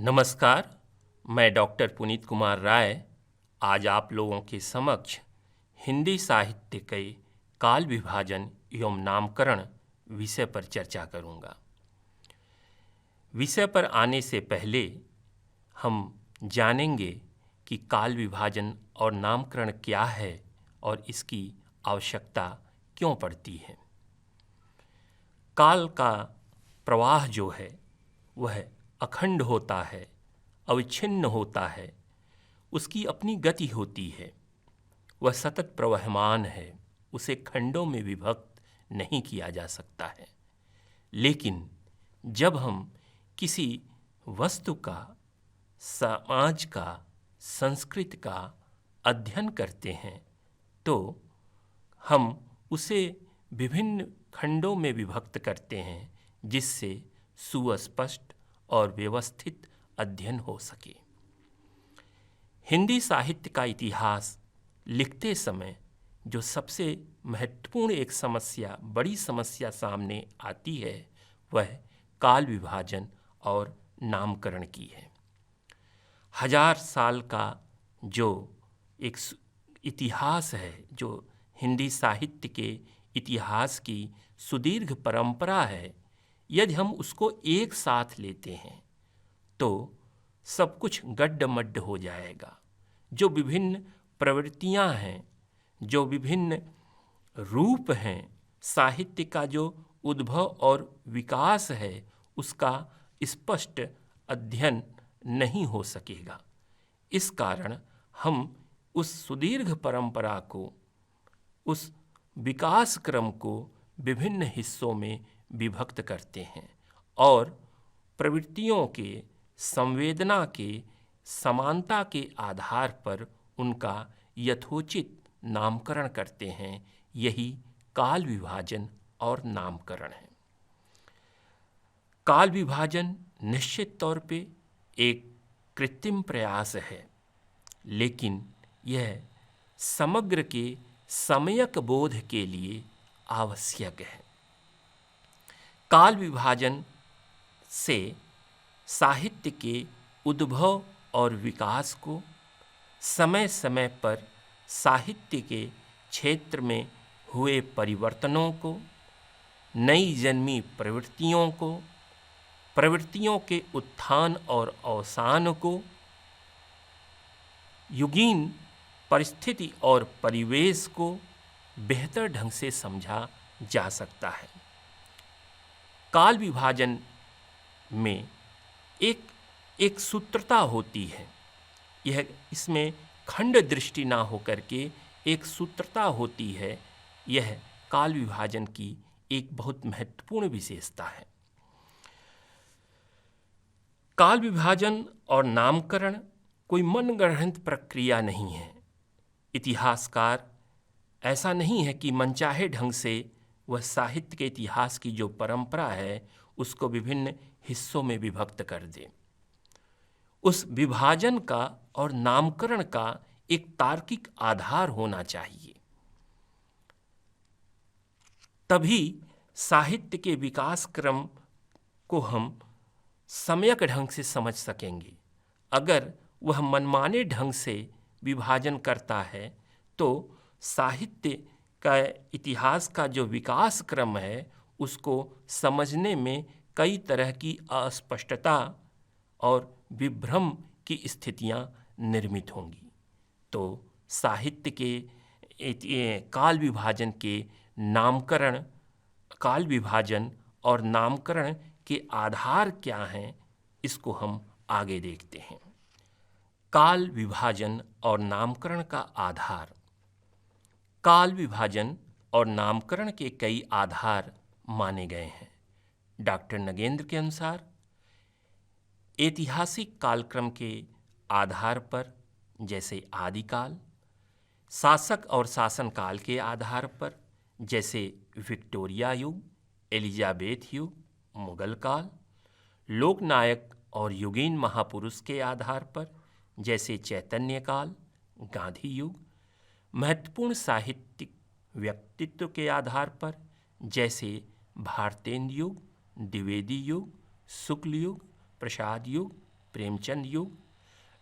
नमस्कार, मैं डॉक्टर पुनीत कुमार राय आज आप लोगों के समक्ष हिंदी साहित्य के काल विभाजन एवं नामकरण विषय पर चर्चा करूंगा। विषय पर आने से पहले हम जानेंगे कि काल विभाजन और नामकरण क्या है और इसकी आवश्यकता क्यों पड़ती है। काल का प्रवाह जो है वह अखंड होता है, अविच्छिन्न होता है, उसकी अपनी गति होती है, वह सतत प्रवहमान है, उसे खंडों में विभक्त नहीं किया जा सकता है। लेकिन जब हम किसी वस्तु का, समाज का, संस्कृति का अध्ययन करते हैं तो हम उसे विभिन्न खंडों में विभक्त करते हैं जिससे सुस्पष्ट और व्यवस्थित अध्ययन हो सके। हिंदी साहित्य का इतिहास लिखते समय जो सबसे महत्वपूर्ण एक समस्या, बड़ी समस्या सामने आती है वह काल विभाजन और नामकरण की है। 1000 साल का जो एक इतिहास है, जो हिंदी साहित्य के इतिहास की सुदीर्घ परंपरा है, यदि हम उसको एक साथ लेते हैं तो सब कुछ गड्ढमड्ढ हो जाएगा। जो विभिन्न प्रवृत्तियां हैं, जो विभिन्न रूप हैं, साहित्य का जो उद्भव और विकास है, उसका स्पष्ट अध्ययन नहीं हो सकेगा। इस कारण हम उस सुदीर्घ परंपरा को, उस विकास क्रम को विभिन्न हिस्सों में विभक्त करते हैं और प्रवृत्तियों के, संवेदना के, समानता के आधार पर उनका यथोचित नामकरण करते हैं। यही काल विभाजन और नामकरण है। काल विभाजन निश्चित तौर पे एक कृत्रिम प्रयास है, लेकिन यह समग्र के सम्यक बोध के लिए आवश्यक है। काल विभाजन से साहित्य के उद्भव और विकास को, समय समय पर साहित्य के क्षेत्र में हुए परिवर्तनों को, नई जन्मी प्रवृत्तियों को, प्रवृत्तियों के उत्थान और अवसान को, युगीन परिस्थिति और परिवेश को बेहतर ढंग से समझा जा सकता है। काल विभाजन में एक सूत्रता होती है। यह इसमें खंड दृष्टि ना होकर के एक सूत्रता होती है। यह काल विभाजन की एक बहुत महत्वपूर्ण विशेषता है। काल विभाजन और नामकरण कोई मनगढ़ंत प्रक्रिया नहीं है। इतिहासकार ऐसा नहीं है कि मनचाहे ढंग से वह साहित्य के इतिहास की जो परंपरा है उसको विभिन्न हिस्सों में विभक्त कर दे। उस विभाजन का और नामकरण का एक तार्किक आधार होना चाहिए, तभी साहित्य के विकास क्रम को हम सम्यक ढंग से समझ सकेंगे। अगर वह मनमाने ढंग से विभाजन करता है तो साहित्य का इतिहास का जो विकास क्रम है उसको समझने में कई तरह की अस्पष्टता और विभ्रम की स्थितियां निर्मित होंगी। तो साहित्य के काल विभाजन के नामकरण, काल विभाजन और नामकरण के आधार क्या हैं, इसको हम आगे देखते हैं। काल विभाजन और नामकरण का आधार। काल विभाजन और नामकरण के कई आधार माने गए हैं। डॉक्टर नगेंद्र के अनुसार ऐतिहासिक कालक्रम के आधार पर, जैसे आदिकाल, शासक और शासनकाल के आधार पर, जैसे विक्टोरिया युग, एलिजाबेथ युग, मुगल काल, लोकनायक और युगीन महापुरुष के आधार पर, जैसे चैतन्य काल, गांधी युग, महत्वपूर्ण साहित्यिक व्यक्तित्व के आधार पर, जैसे भारतेंदु युग, द्विवेदी युग, शुक्ल युग, प्रसाद युग प्रेमचंद युग,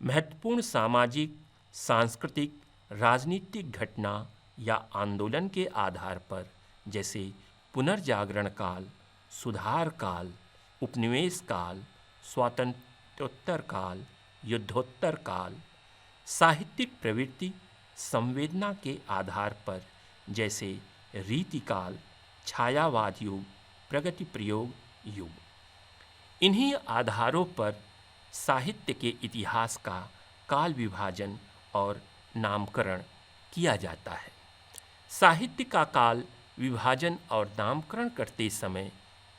महत्वपूर्ण सामाजिक, सांस्कृतिक, राजनीतिक घटना या आंदोलन के आधार पर जैसे पुनर्जागरण काल, सुधार काल, उपनिवेश काल, स्वातंत्र्योत्तर काल, युद्धोत्तर काल, साहित्यिक प्रवृत्ति, संवेदना के आधार पर जैसे रीतिकाल, छायावाद युग, प्रगति प्रयोग युग। इन्हीं आधारों पर साहित्य के इतिहास का काल विभाजन और नामकरण किया जाता है। साहित्य का काल विभाजन और नामकरण करते समय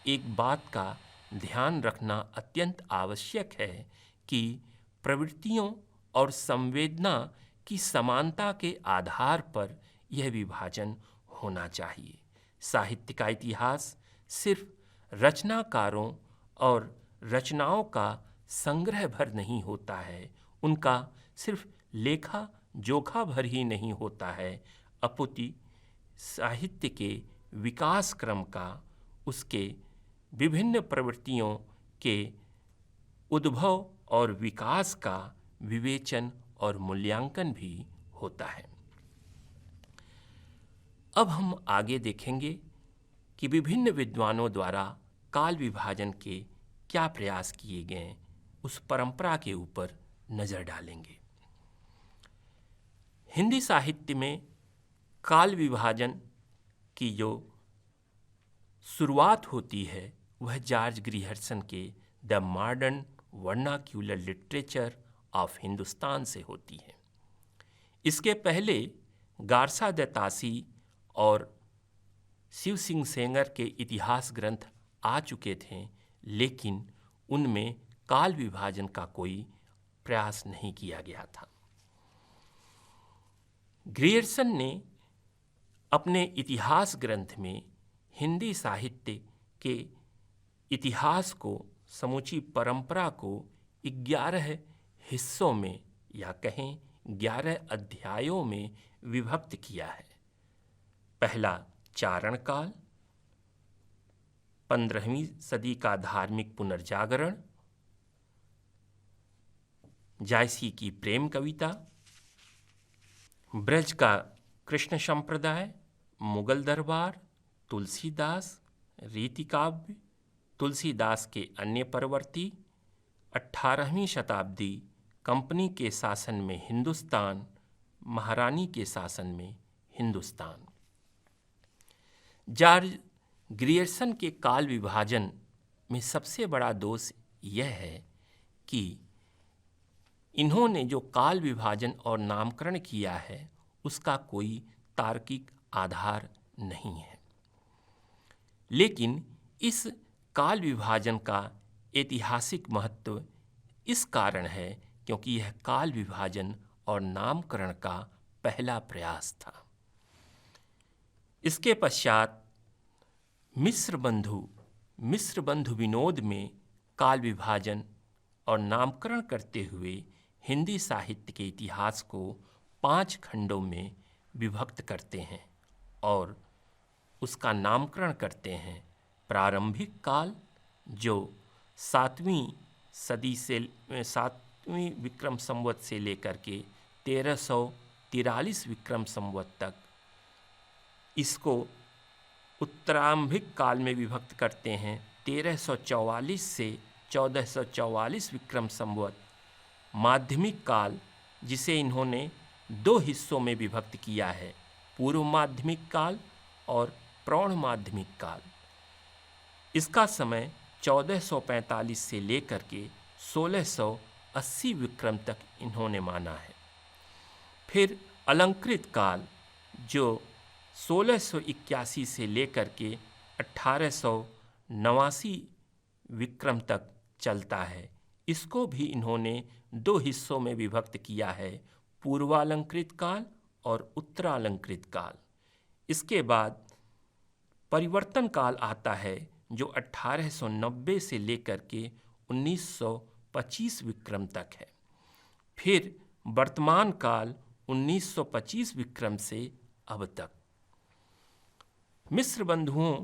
एक बात का ध्यान रखना अत्यंत आवश्यक है कि प्रवृत्तियों और संवेदना की समानता के आधार पर यह विभाजन होना चाहिए। साहित्य का इतिहास सिर्फ रचनाकारों और रचनाओं का संग्रह भर नहीं होता है, उनका सिर्फ लेखा जोखा भर ही नहीं होता है, अपितु साहित्य के विकास क्रम का, उसके विभिन्न प्रवृत्तियों के उद्भव और विकास का विवेचन और मूल्यांकन भी होता है। अब हम आगे देखेंगे कि विभिन्न विद्वानों द्वारा काल विभाजन के क्या प्रयास किए गए, उस परंपरा के ऊपर नजर डालेंगे। हिंदी साहित्य में काल विभाजन की जो शुरुआत होती है वह जॉर्ज ग्रियर्सन के the modern vernacular literature of Hindustan से होती है। इसके पहले गारसा दत्तासी और शिव सिंह सेंगर के इतिहास ग्रंथ आ चुके थे, लेकिन उनमें काल विभाजन का कोई प्रयास नहीं किया गया था। ग्रियर्सन ने अपने इतिहास ग्रंथ में हिंदी साहित्य के इतिहास को, समूची परंपरा को 11 हिस्सों में या कहें 11 अध्यायों में विभक्त किया है। पहला चारण काल, 15वीं सदी का धार्मिक पुनर्जागरण, जायसी की प्रेम कविता, ब्रज का कृष्ण संप्रदाय, मुगल दरबार, तुलसीदास, रीतिकाव्य, तुलसीदास के अन्य परवर्ती, 18वीं शताब्दी, कंपनी के शासन में हिंदुस्तान, महारानी के शासन में हिंदुस्तान। जॉर्ज ग्रियर्सन के काल विभाजन में सबसे बड़ा दोष यह है कि इन्होंने जो काल विभाजन और नामकरण किया है उसका कोई तार्किक आधार नहीं है। लेकिन इस काल विभाजन का ऐतिहासिक महत्व इस कारण है क्योंकि यह काल विभाजन और नामकरण का पहला प्रयास था। इसके पश्चात मिस्र बंधु विनोद में काल विभाजन और नामकरण करते हुए हिंदी साहित्य के इतिहास को 5 खंडों में विभक्त करते हैं और उसका नामकरण करते हैं। प्रारंभिक काल जो 7वीं विक्रम संवत से लेकर के 1343 विक्रम संवत तक, इसको उत्तरारंभिक काल में विभक्त करते हैं 1344 से 1444 विक्रम संवत। माध्यमिक काल जिसे इन्होंने 2 हिस्सों में विभक्त किया है, पूर्व माध्यमिक काल और प्रौढ़ माध्यमिक काल। इसका समय 1445 से लेकर के 1680 विक्रम तक इन्होंने माना है। फिर अलंकृत काल जो 1681 से लेकर के 1889 विक्रम तक चलता है, इसको भी इन्होंने 2 हिस्सों में विभक्त किया है, पूर्वालंकृत काल और उत्तरालंकृत काल। इसके बाद परिवर्तन काल आता है जो 1890 से लेकर के 1925 विक्रम तक है। फिर वर्तमान काल 1925 विक्रम से अब तक। मिस्र बंधुओं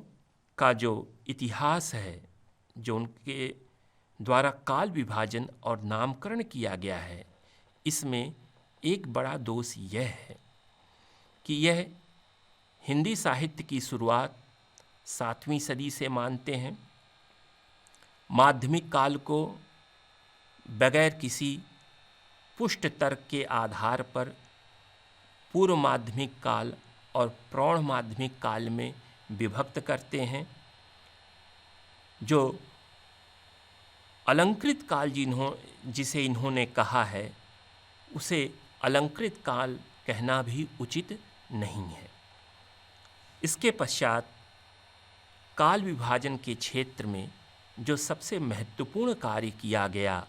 का जो इतिहास है, जो उनके द्वारा काल विभाजन और नामकरण किया गया है, इसमें एक बड़ा दोष यह है कि यह हिंदी साहित्य की शुरुआत 7वीं सदी से मानते हैं। माध्यमिक काल को बगैर किसी पुष्ट तर्क के आधार पर पूर्व माध्यमिक काल और प्रौढ़ माध्यमिक काल में विभक्त करते हैं। जो अलंकृत काल जिसे इन्होंने कहा है, उसे अलंकृत काल कहना भी उचित नहीं है। इसके पश्चात काल विभाजन के क्षेत्र में जो सबसे महत्वपूर्ण कार्य किया गया,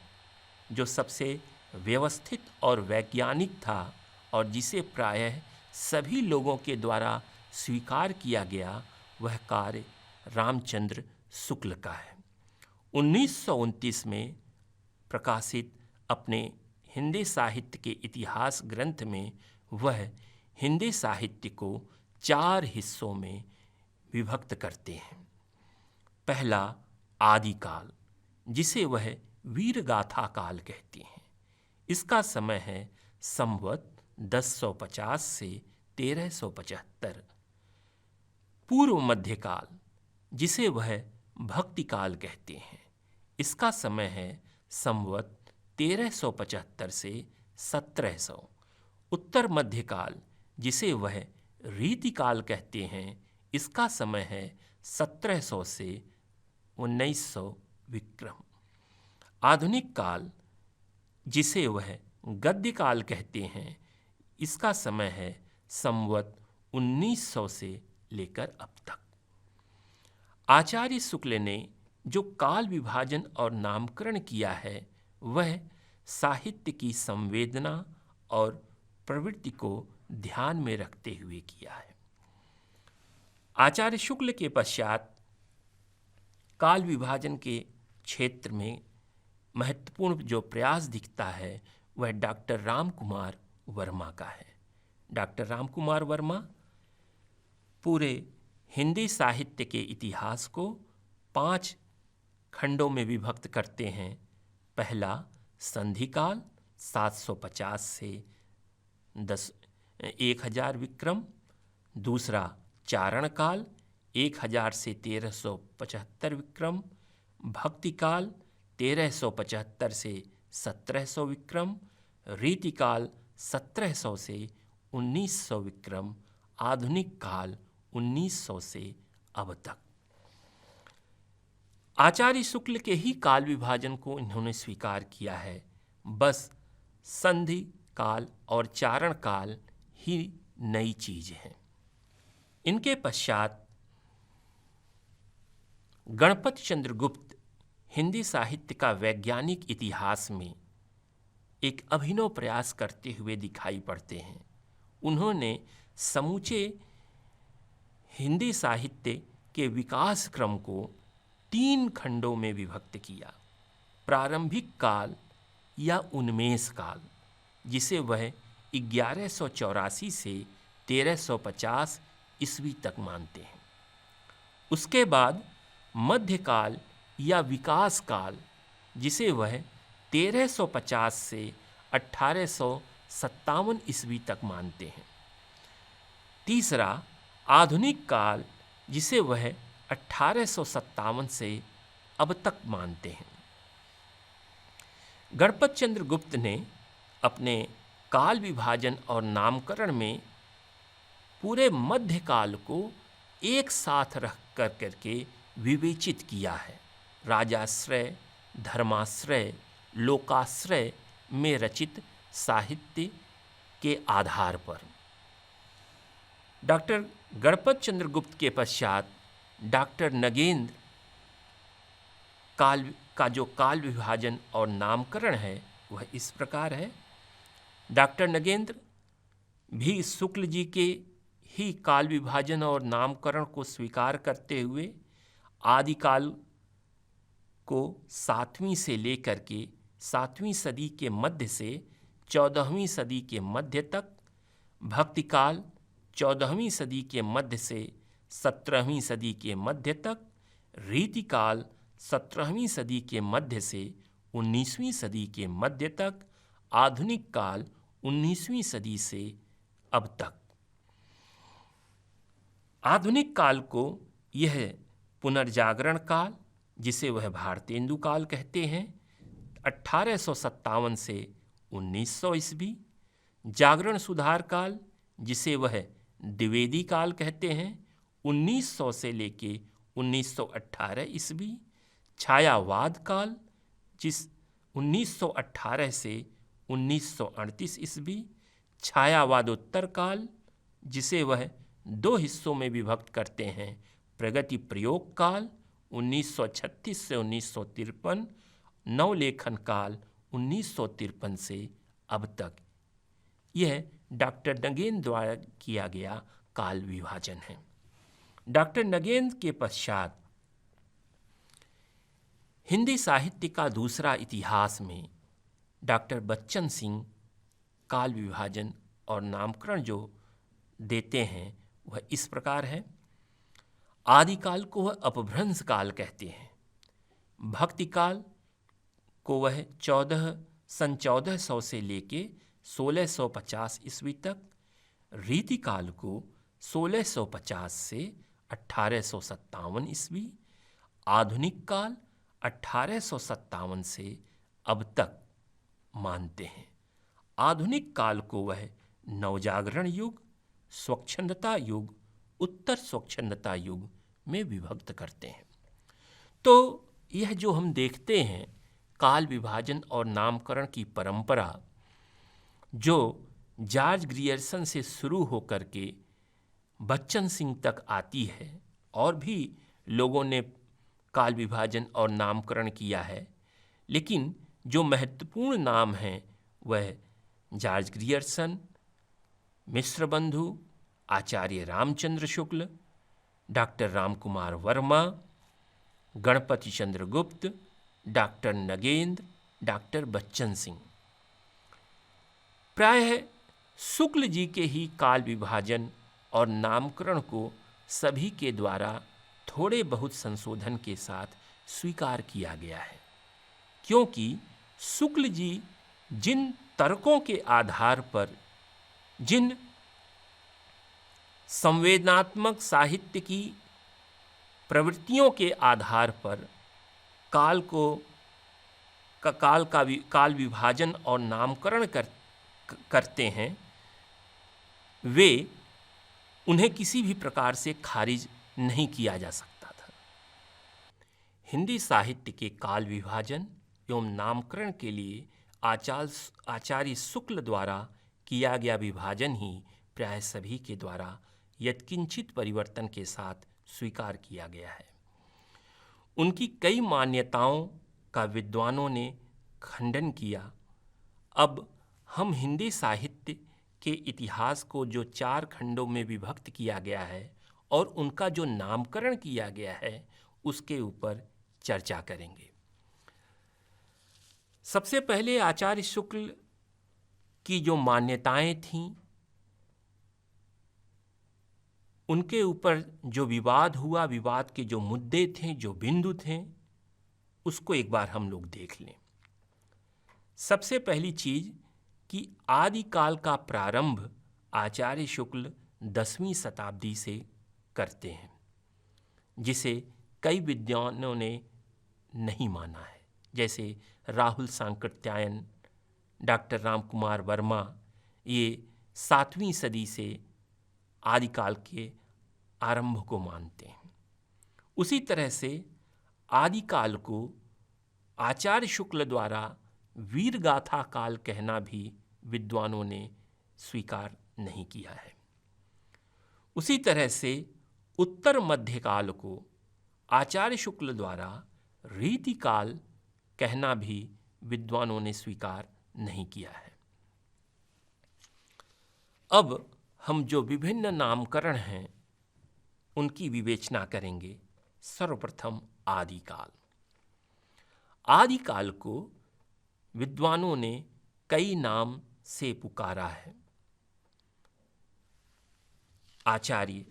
जो सबसे व्यवस्थित और वैज्ञानिक था और जिसे प्रायः सभी लोगों के द्वारा स्वीकार किया गया, वह कार्य रामचंद्र शुक्ल का है। 1929 में प्रकाशित अपने हिंदी साहित्य के इतिहास ग्रंथ में वह हिंदी साहित्य को 4 हिस्सों में विभक्त करते हैं। पहला आदिकाल, जिसे वह वीरगाथा काल कहते हैं। इसका समय है संवत 1050 से 1375। पूर्व मध्यकाल, जिसे वह भक्तिकाल कहते हैं। इसका समय है संवत 1375 से 1700। उत्तर मध्यकाल, जिसे वह रीतिकाल कहते हैं। इसका समय है 1700 से 1900 विक्रम। आधुनिक काल, जिसे वह गद्यकाल कहते हैं। इसका समय है संवत 1900 से लेकर अब तक। आचार्य शुक्ल ने जो काल विभाजन और नामकरण किया है, वह साहित्य की संवेदना और प्रवृत्ति को ध्यान में रखते हुए किया है। आचार्य शुक्ल के पश्चात काल विभाजन के क्षेत्र में महत्वपूर्ण जो प्रयास दिखता है, वह डॉक्टर रामकुमार वर्मा का है। डॉक्टर रामकुमार वर्मा पूरे हिंदी साहित्य के इतिहास को 5 खंडों में विभक्त करते हैं। पहला संधिकाल 750 से 1000 विक्रम। दूसरा चारणकाल 1000 से 1375 विक्रम। भक्तिकाल 1375 से 1700 विक्रम। रीतिकाल 1700 से 1900 विक्रम। आधुनिक काल 1900 से अब तक। आचार्य शुक्ल के ही काल विभाजन को इन्होंने स्वीकार किया है। बस संधि काल और चारण काल ही नई चीज है। इनके पश्चात गणपत चंद्र गुप्त हिंदी साहित्य का वैज्ञानिक इतिहास में एक अभिनव प्रयास करते हुए दिखाई पड़ते हैं। उन्होंने समूचे हिंदी साहित्य के विकास क्रम को 3 खंडों में विभक्त किया। प्रारंभिक काल या उन्मेष काल, जिसे वह 1184 से 1350 ईस्वी तक मानते हैं। उसके बाद मध्यकाल या विकास काल, जिसे वह 1350 से 1857 ईस्वी तक मानते हैं। तीसरा आधुनिक काल, जिसे वह 1857 से अब तक मानते हैं। गणपत चंद्र गुप्त ने अपने काल विभाजन और नामकरण में पूरे मध्यकाल को एक साथ रख करके विवेचित किया है। राजाश्रय, धर्माश्रय, लोकाश्रय में रचित साहित्य के आधार पर। डॉक्टर गणपत चंद्र गुप्त के पश्चात डॉक्टर नगेंद्र काल का जो काल विभाजन और नामकरण है, वह इस प्रकार है। डॉक्टर नगेंद्र भी शुक्ल जी के ही काल विभाजन और नामकरण को स्वीकार करते हुए आदिकाल को 7वीं से लेकर के 7वीं सदी के मध्य से 14वीं सदी के मध्य तक, भक्तिकाल 14वीं सदी के मध्य से 17वीं सदी के मध्य तक, रीतिकाल 17वीं सदी के मध्य से 19वीं सदी के मध्य तक, आधुनिक काल 19वीं सदी से अब तक। आधुनिक काल को यह पुनर्जागरण काल, जिसे वह भारतेंदु काल कहते हैं, 1857 से 1900 ईस्वी, जागरण सुधार काल, जिसे वह द्विवेदी काल कहते हैं, 1900 से लेके 1918 ईस्वी, छायावाद काल, जिस 1918 से 1938 ईस्वी, छायावादोत्तर काल, जिसे वह 2 हिस्सों में विभक्त करते हैं, प्रगति प्रयोग काल 1936 से 1953, नवलेखन काल 1953 से अब तक। यह डॉक्टर नगेंद्र द्वारा किया गया काल विभाजन है। डॉक्टर नगेंद्र के पश्चात हिंदी साहित्य का दूसरा इतिहास में डॉक्टर बच्चन सिंह काल विभाजन और नामकरण जो देते हैं वह इस प्रकार है। आदिकाल को वह अपभ्रंश काल कहते हैं, भक्ति काल को वह 1400 से लेके 1650 ईस्वी तक, रीति काल को 1650 से 1857 ईस्वी, आधुनिक काल 1857 से अब तक मानते हैं। आधुनिक काल को वह नवजागरण युग, स्वच्छंदता युग, उत्तर स्वच्छंदता युग में विभक्त करते हैं। तो यह जो हम देखते हैं काल विभाजन और नामकरण की परंपरा, जो जॉर्ज ग्रियर्सन से शुरू होकर के बच्चन सिंह तक आती है, और भी लोगों ने काल विभाजन और नामकरण किया है, लेकिन जो महत्वपूर्ण नाम हैं वह जॉर्ज ग्रियर्सन, मिश्र बंधु, आचार्य रामचंद्र शुक्ल, डॉक्टर रामकुमार वर्मा, गणपति चंद्र गुप्त, डॉक्टर नगेंद्र, डॉक्टर बच्चन सिंह। प्रायः शुक्ल जी के ही काल विभाजन और नामकरण को सभी के द्वारा थोड़े बहुत संशोधन के साथ स्वीकार किया गया है, क्योंकि शुक्ल जी जिन तर्कों के आधार पर, जिन संवेदनात्मक साहित्य की प्रवृत्तियों के आधार पर काल विभाजन और नामकरण करते हैं, वे उन्हें किसी भी प्रकार से खारिज नहीं किया जा सकता था। हिंदी साहित्य के काल विभाजन एवं नामकरण के लिए आचार्य शुक्ल द्वारा किया गया विभाजन ही प्राय सभी के द्वारा यत्किंचित परिवर्तन के साथ स्वीकार किया गया है। उनकी कई मान्यताओं का विद्वानों ने खंडन किया। अब हम हिंदी साहित्य के इतिहास को जो 4 खंडों में विभक्त किया गया है और उनका जो नामकरण किया गया है, उसके ऊपर चर्चा करेंगे। सबसे पहले आचार्य शुक्ल की जो मान्यताएं थीं, उनके ऊपर जो विवाद हुआ, विवाद के जो मुद्दे थे, जो बिंदु थे, उसको एक बार हम लोग देख लें। सबसे पहली चीज कि आदिकाल का प्रारंभ आचार्य शुक्ल 10वीं शताब्दी से करते हैं, जिसे कई विद्वानों ने नहीं माना है, जैसे राहुल सांकृत्यायन, डॉक्टर रामकुमार वर्मा, ये 7वीं सदी से आदिकाल के आरंभ को मानते हैं। उसी तरह से आदिकाल को आचार्य शुक्ल द्वारा वीरगाथा काल कहना भी विद्वानों ने स्वीकार नहीं किया है। उसी तरह से उत्तर मध्यकाल को आचार्य शुक्ल द्वारा रीतिकाल कहना भी विद्वानों ने स्वीकार नहीं किया है। अब हम जो विभिन्न नामकरण हैं उनकी विवेचना करेंगे। सर्वप्रथम आदिकाल। आदिकाल को विद्वानों ने कई नाम से पुकारा है। आचार्य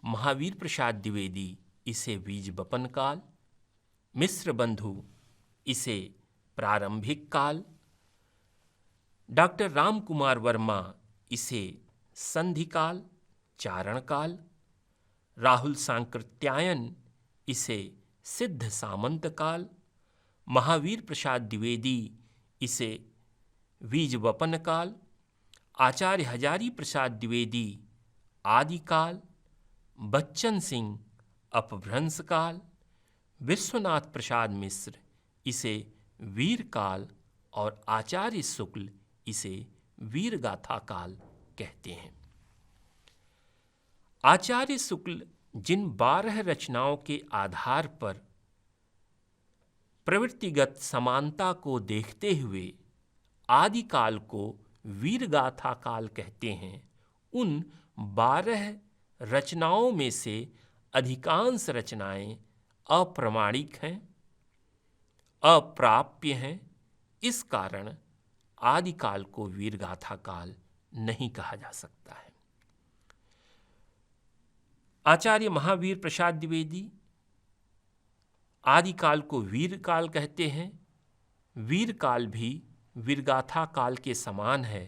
महावीर प्रसाद द्विवेदी इसे बीज बपन काल, मिश्र बंधु इसे प्रारंभिक काल, डॉक्टर राम कुमार वर्मा इसे संधिकाल, चारण काल, राहुल सांकृत्यायन इसे सिद्ध सामंत काल, महावीर प्रसाद द्विवेदी इसे बीजवपन काल, आचार्य हजारी प्रसाद द्विवेदी आदिकाल, बच्चन सिंह अपभ्रंश काल, विश्वनाथ प्रसाद मिश्र इसे वीर काल और आचार्य शुक्ल इसे वीरगाथा काल कहते हैं। आचार्य शुक्ल जिन 12 रचनाओं के आधार पर प्रवृत्तिगत समानता को देखते हुए आदिकाल को वीरगाथा काल कहते हैं, उन 12 रचनाओं में से अधिकांश रचनाएं अप्रमाणिक हैं, अप्राप्य हैं। इस कारण आदिकाल को वीरगाथा काल नहीं कहा जा सकता है। आचार्य महावीर प्रसाद द्विवेदी आदिकाल को वीर काल कहते हैं। वीर काल भी वीरगाथा काल के समान है।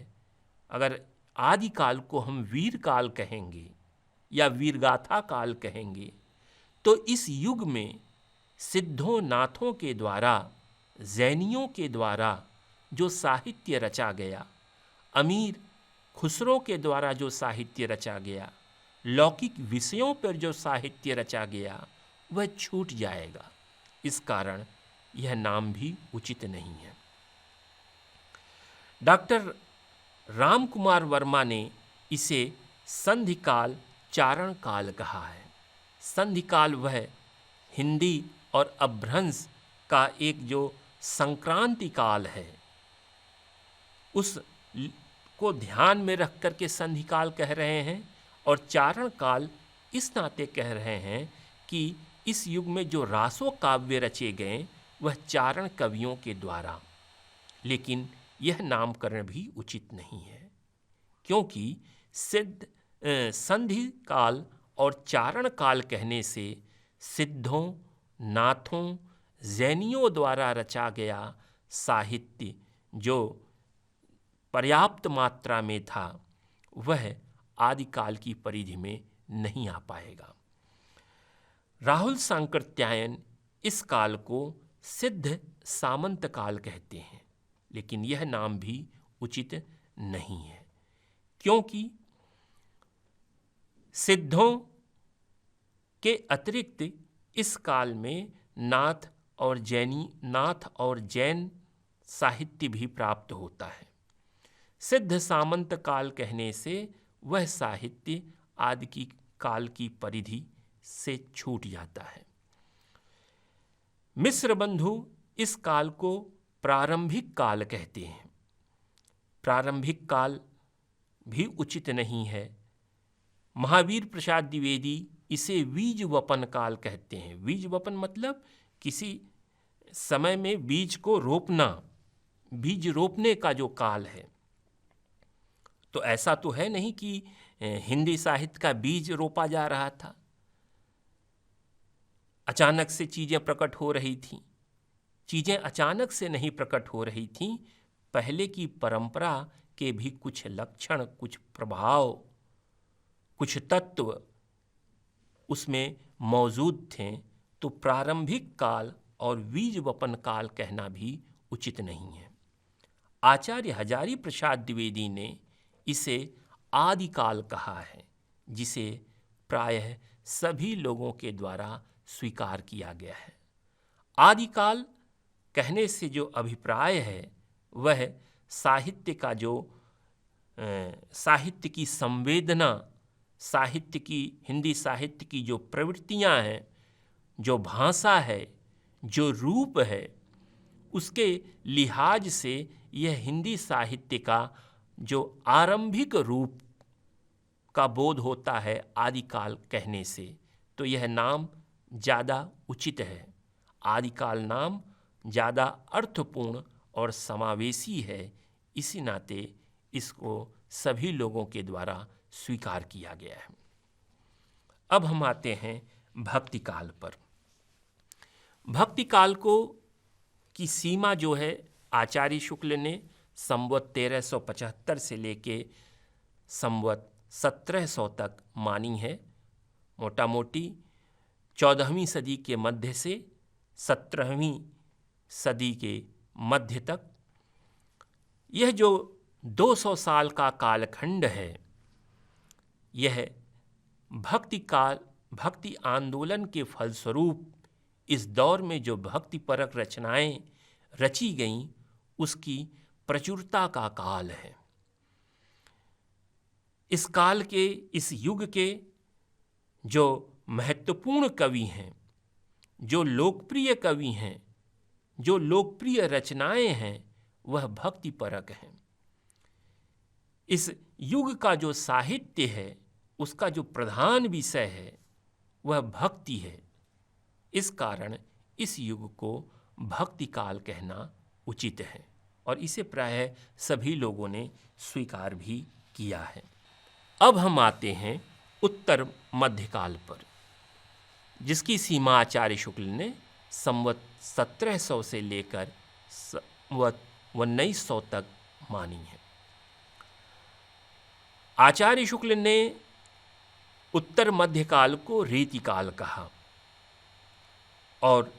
अगर आदिकाल को हम वीर काल कहेंगे या वीरगाथा काल कहेंगे तो इस युग में सिद्धों नाथों के द्वारा, जैनियों के द्वारा जो साहित्य रचा गया, अमीर खुसरो के द्वारा जो साहित्य रचा गया, लौकिक विषयों पर जो साहित्य रचा गया, वह छूट जाएगा। इस कारण यह नाम भी उचित नहीं है। डॉक्टर राम कुमार वर्मा ने इसे संधिकाल, चारण काल कहा है। संधिकाल वह हिंदी और अपभ्रंश का एक जो संक्रांति काल है, उस को ध्यान में रख करके संधिकाल कह रहे हैं, और चारण काल इस नाते कह रहे हैं कि इस युग में जो रासो काव्य रचे गए वह चारण कवियों के द्वारा। लेकिन यह नामकरण भी उचित नहीं है, क्योंकि संधि काल और चारण काल कहने से सिद्धों, नाथों, जैनियों द्वारा रचा गया साहित्य जो पर्याप्त मात्रा में था, वह आदिकाल की परिधि में नहीं आ पाएगा। राहुल सांकृत्यायन इस काल को सिद्ध सामंत काल कहते हैं, लेकिन यह नाम भी उचित नहीं है, क्योंकि सिद्धों के अतिरिक्त इस काल में नाथ और जैन साहित्य भी प्राप्त होता है। सिद्ध सामंत काल कहने से वह साहित्य आदि की काल की परिधि से छूट जाता है। मिश्र बंधु इस काल को प्रारंभिक काल कहते हैं। प्रारंभिक काल भी उचित नहीं है। महावीर प्रसाद द्विवेदी इसे बीजवपन काल कहते हैं। बीजवपन मतलब किसी समय में बीज को रोपना, बीज रोपने का जो काल है। तो ऐसा तो है नहीं कि हिंदी साहित्य का बीज रोपा जा रहा था, अचानक से चीज़ें प्रकट हो रही थीं। चीज़ें अचानक से नहीं प्रकट हो रही थीं, पहले की परंपरा के भी कुछ लक्षण, कुछ प्रभाव, कुछ तत्व उसमें मौजूद थे। तो प्रारंभिक काल और बीजवपन काल कहना भी उचित नहीं है। आचार्य हजारी प्रसाद द्विवेदी ने इसे आदिकाल कहा है, जिसे प्रायः सभी लोगों के द्वारा स्वीकार किया गया है। आदिकाल कहने से जो अभिप्राय है वह साहित्य का जो साहित्य की संवेदना, साहित्य की, हिंदी साहित्य की जो प्रवृत्तियां हैं, जो भाषा है, जो रूप है, उसके लिहाज से यह हिंदी साहित्य का जो आरंभिक रूप का बोध होता है आदिकाल कहने से, तो यह नाम ज़्यादा उचित है। आदिकाल नाम ज़्यादा अर्थपूर्ण और समावेशी है, इसी नाते इसको सभी लोगों के द्वारा स्वीकार किया गया है। अब हम आते हैं भक्ति काल पर। भक्ति काल को की सीमा जो है आचार्य शुक्ल ने संवत 1375 से लेके संवत 1700 तक मानी है। मोटा मोटी 14वीं सदी के मध्य से 17वीं सदी के मध्य तक यह जो 200 साल का कालखंड है, यह भक्ति आंदोलन के फलस्वरूप इस दौर में जो भक्तिपरक रचनाएं रची गईं उसकी प्रचुरता का काल है। इस काल के, इस युग के जो महत्वपूर्ण कवि हैं, जो लोकप्रिय कवि हैं, जो लोकप्रिय रचनाएं हैं, वह भक्तिपरक हैं। इस युग का जो साहित्य है उसका जो प्रधान विषय है वह भक्ति है। इस कारण इस युग को भक्ति काल कहना उचित है और इसे प्रायः सभी लोगों ने स्वीकार भी किया है। अब हम आते हैं उत्तर मध्यकाल पर, जिसकी सीमा आचार्य शुक्ल ने संवत 1700 से लेकर संवत 1900 तक मानी है। आचार्य शुक्ल ने उत्तर मध्यकाल को रीतिकाल कहा और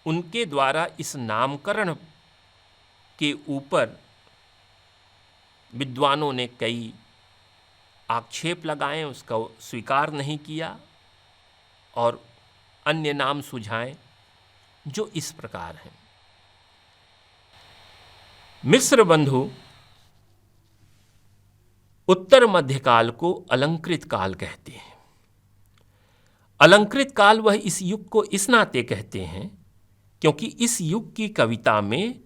उनके द्वारा इस नामकरण के ऊपर विद्वानों ने कई आक्षेप लगाए, उसका स्वीकार नहीं किया और अन्य नाम सुझाए जो इस प्रकार हैं। मिश्र बंधु उत्तर मध्यकाल को अलंकृत काल कहते हैं। अलंकृत काल वह इस युग को इस नाते कहते हैं क्योंकि इस युग की कविता में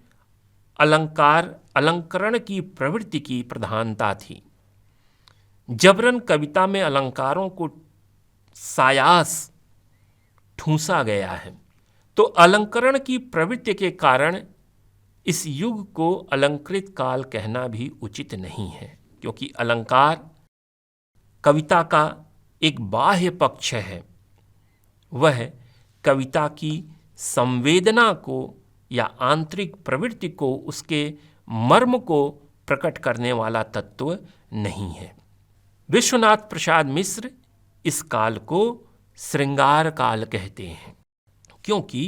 अलंकरण की प्रवृत्ति की प्रधानता थी। जबरन कविता में अलंकारों को सायास ठूंसा गया है, तो अलंकरण की प्रवृत्ति के कारण इस युग को अलंकृत काल कहना भी उचित नहीं है, क्योंकि अलंकार कविता का एक बाह्य पक्ष है। वह कविता की संवेदना को या आंतरिक प्रवृत्ति को, उसके मर्म को प्रकट करने वाला तत्व नहीं है। विश्वनाथ प्रसाद मिश्र इस काल को श्रृंगार काल कहते हैं, क्योंकि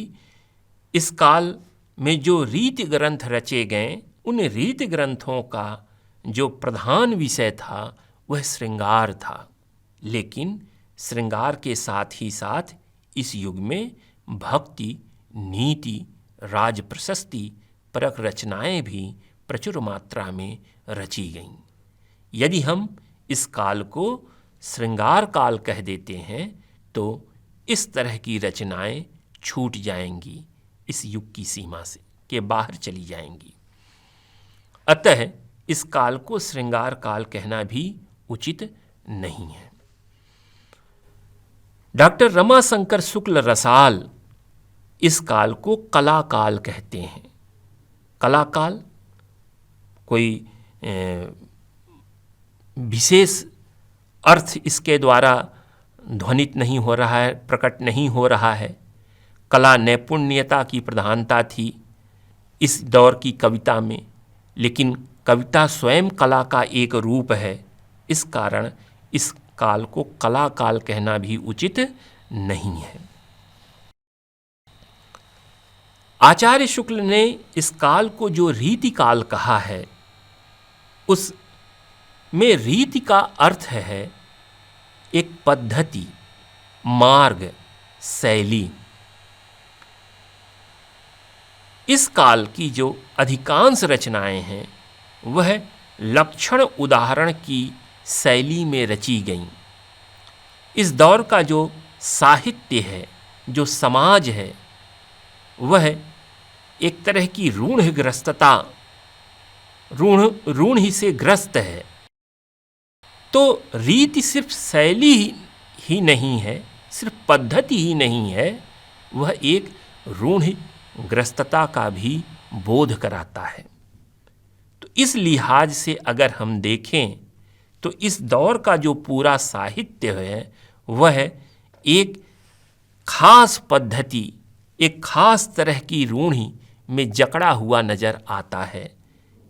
इस काल में जो रीति ग्रंथ रचे गए, उन रीति ग्रंथों का जो प्रधान विषय था वह श्रृंगार था। लेकिन श्रृंगार के साथ ही साथ इस युग में भक्ति, नीति, राज प्रशस्ति परक रचनाएं भी प्रचुर मात्रा में रची गईं। यदि हम इस काल को श्रृंगार काल कह देते हैं तो इस तरह की रचनाएं छूट जाएंगी, इस युग की सीमा से के बाहर चली जाएंगी। अतः इस काल को श्रृंगार काल कहना भी उचित नहीं है। डॉक्टर रमाशंकर शुक्ल रसाल इस काल को कला काल कहते हैं। कला काल कोई विशेष अर्थ इसके द्वारा ध्वनित नहीं हो रहा है, प्रकट नहीं हो रहा है। कला नैपुण्यता की प्रधानता थी इस दौर की कविता में, लेकिन कविता स्वयं कला का एक रूप है। इस कारण इस काल को कला काल कहना भी उचित नहीं है। आचार्य शुक्ल ने इस काल को जो रीति काल कहा है, उस में रीति का अर्थ है एक पद्धति, मार्ग, शैली। इस काल की जो अधिकांश रचनाएं हैं वह लक्षण उदाहरण की शैली में रची गईं। इस दौर का जो साहित्य है, जो समाज है, वह एक तरह की रूढ़ग्रस्तता, रूढ़ ही से ग्रस्त है। तो रीति सिर्फ शैली ही नहीं है, सिर्फ पद्धति ही नहीं है, वह एक रूढ़ग्रस्तता का भी बोध कराता है। तो इस लिहाज से अगर हम देखें तो इस दौर का जो पूरा साहित्य है वह एक खास पद्धति, एक खास तरह की रूढ़ी में जकड़ा हुआ नजर आता है।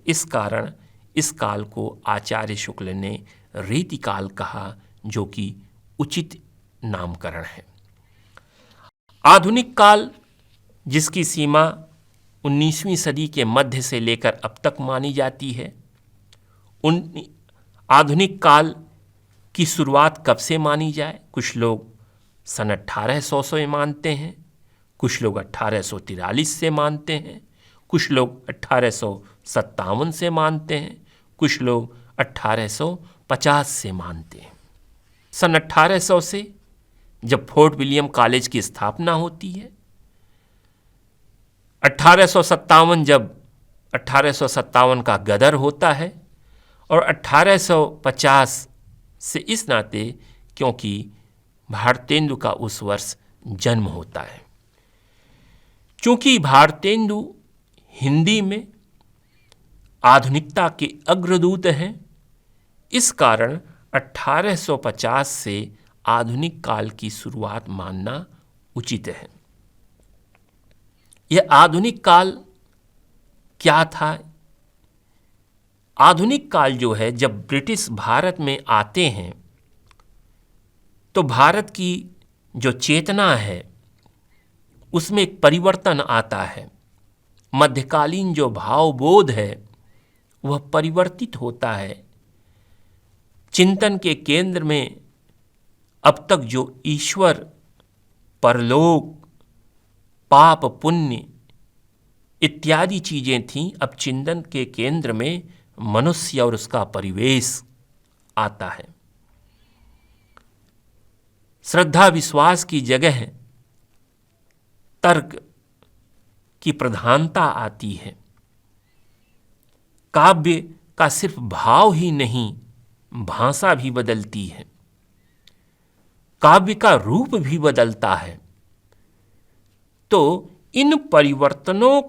इस कारण इस काल को आचार्य शुक्ल ने रीतिकाल कहा, जो कि उचित नामकरण है। आधुनिक काल, जिसकी सीमा 19वीं सदी के मध्य से लेकर अब तक मानी जाती है, आधुनिक काल की शुरुआत कब से मानी जाए? कुछ लोग सन 1800 से मानते हैं, कुछ लोग 1843 से मानते हैं, कुछ लोग 1857 से मानते हैं, कुछ लोग 1850 से मानते हैं। सन 1800 से जब फोर्ट विलियम कॉलेज की स्थापना होती है, 1857 जब 1857 का गदर होता है, और 1850 से इस नाते क्योंकि भारतेंदु का उस वर्ष जन्म होता है। चूंकि भारतेंदु हिंदी में आधुनिकता के अग्रदूत हैं, इस कारण 1850 से आधुनिक काल की शुरुआत मानना उचित है। यह आधुनिक काल क्या था? आधुनिक काल जो है, जब ब्रिटिश भारत में आते हैं तो भारत की जो चेतना है उसमें एक परिवर्तन आता है। मध्यकालीन जो भावबोध है वह परिवर्तित होता है। चिंतन के केंद्र में अब तक जो ईश्वर, परलोक, पाप पुण्य इत्यादि चीजें थीं, अब चिंतन के केंद्र में मनुष्य और उसका परिवेश आता है। श्रद्धा विश्वास की जगह तर्क की प्रधानता आती है। काव्य का सिर्फ भाव ही नहीं, भाषा भी बदलती है, काव्य का रूप भी बदलता है। तो इन परिवर्तनों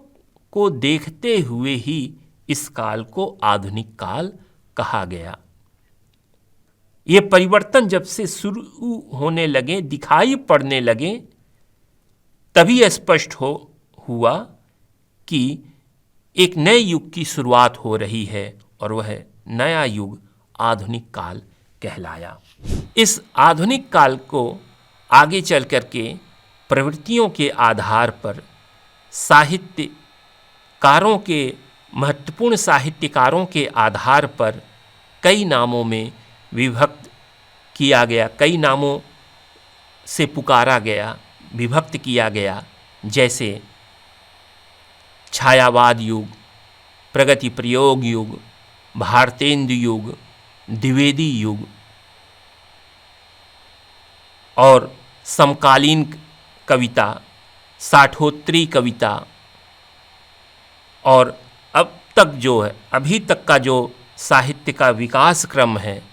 को देखते हुए ही इस काल को आधुनिक काल कहा गया। ये परिवर्तन जब से शुरू होने लगे, दिखाई पड़ने लगे, तभी स्पष्ट हुआ कि एक नए युग की शुरुआत हो रही है, और वह नया युग आधुनिक काल कहलाया। इस आधुनिक काल को आगे चल करके प्रवृत्तियों के आधार पर साहित्यकारों के, महत्वपूर्ण साहित्यकारों के आधार पर कई नामों में विभक्त किया गया, कई नामों से पुकारा गया, विभक्त किया गया। जैसे छायावाद युग, प्रगति प्रयोग युग, भारतेंदु युग, द्विवेदी युग और समकालीन कविता, साठोत्तरी कविता, और अब तक जो है, अभी तक का जो साहित्य का विकास क्रम है,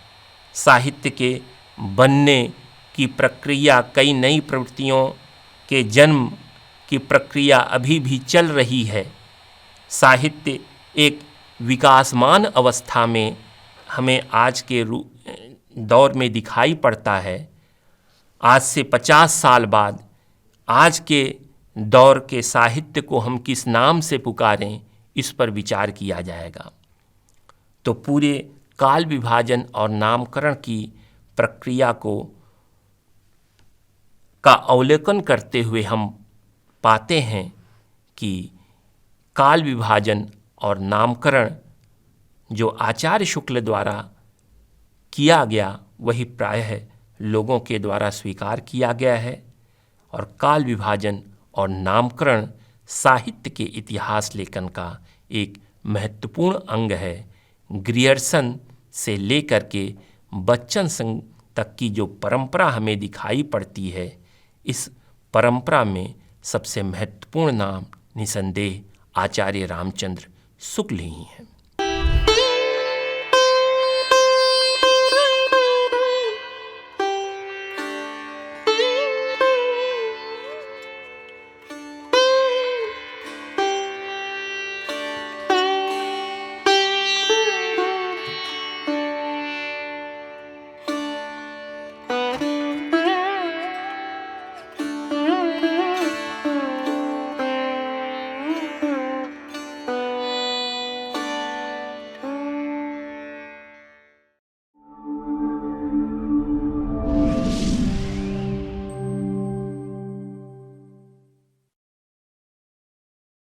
साहित्य के बनने की प्रक्रिया, कई नई प्रवृत्तियों के जन्म की प्रक्रिया अभी भी चल रही है। साहित्य एक विकासमान अवस्था में हमें आज के दौर में दिखाई पड़ता है। आज से 50 साल बाद आज के दौर के साहित्य को हम किस नाम से पुकारें, इस पर विचार किया जाएगा। तो पूरे काल विभाजन और नामकरण की प्रक्रिया का अवलोकन करते हुए हम पाते हैं कि काल विभाजन और नामकरण जो आचार्य शुक्ल द्वारा किया गया, वही प्रायः लोगों के द्वारा स्वीकार किया गया है। और काल विभाजन और नामकरण साहित्य के इतिहास लेखन का एक महत्वपूर्ण अंग है। ग्रियर्सन से लेकर के बच्चन सिंह तक की जो परंपरा हमें दिखाई पड़ती है, इस परंपरा में सबसे महत्वपूर्ण नाम निसंदेह आचार्य रामचंद्र शुक्ल ही हैं।